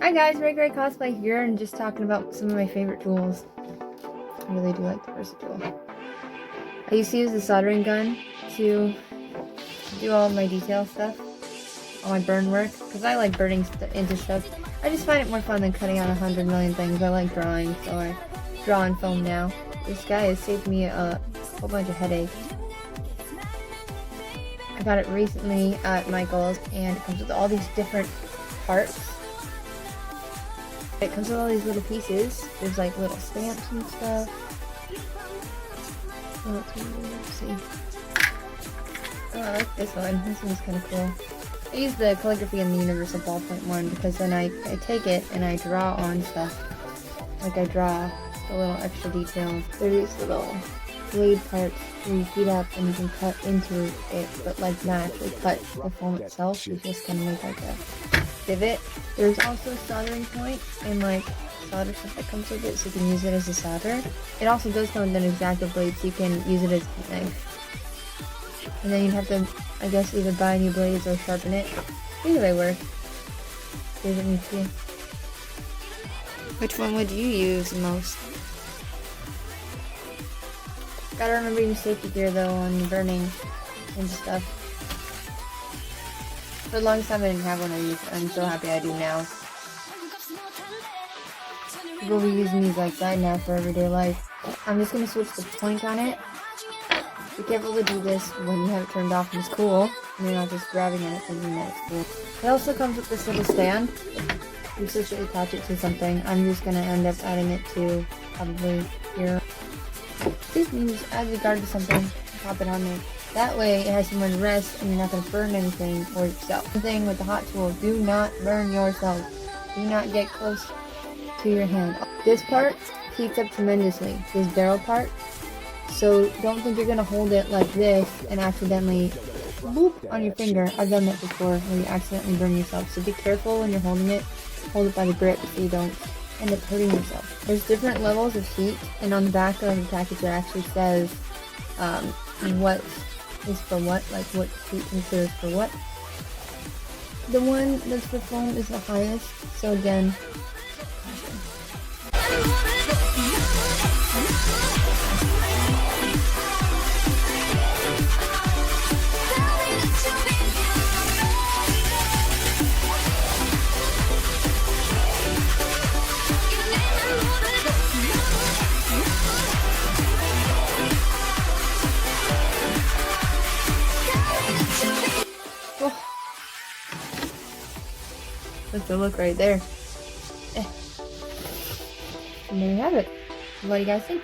Hi guys, RayGrey cosplay here, and just talking about some of my favorite tools. I really do like the versatool. I used to use the soldering gun to do all my detail stuff, all my burn work, because I like burning into stuff. I just find it more fun than cutting out 100 million things. I like drawing, so I draw on foam now. This guy has saved me a whole bunch of headaches. I got it recently at Micheals, and it comes with all these different parts. It comes with all these little pieces. There's like little stamps and stuff. Oh, let's see. Oh, I like this one. This one's kind of cool. I use the calligraphy in the Universal Ballpoint one because then I take it and I draw on stuff. Like I draw a little extra detail. There's these little blade parts where you heat up and you can cut into it, but like not actually cut the foam itself. You just kind of make like a divot. There's also a soldering point and like solder stuff that comes with it, so you can use it as a solder. It also does come with an X-Acto blade, so you can use it as a knife. And then you'd have to, I guess, either buy new blades or sharpen it. Either way works. Favorite new tool. Which one would you use most? Gotta remember your safety gear though when burning and stuff. For the longest time I didn't have one of these. I'm so happy I do now. We'll be using these like that now for everyday life. I'm just gonna switch the point on it. Be careful to do this when you have it turned off and it's cool, and you're not just grabbing at it thinking that it's cool. It also comes with this little stand. You switch it, attach it to something. I'm just gonna end up adding it to probably here. This means add the guard to something, pop it on there. That way it has somewhere to rest and you're not going to burn anything or yourself. The thing with the hot tool, do not burn yourself. Do not get close to your hand. This part heats up tremendously, this barrel part. So don't think you're going to hold it like this and accidentally boop on your finger. I've done that before where you accidentally burn yourself. So be careful when you're holding it. Hold it by the grip so you don't end up hurting yourself. There's different levels of heat, and on the back of the package it actually says what is for what, like what heat considers for what. The one that's for foam is the highest, so again, that's the look right there. And there you have it. What do you guys think?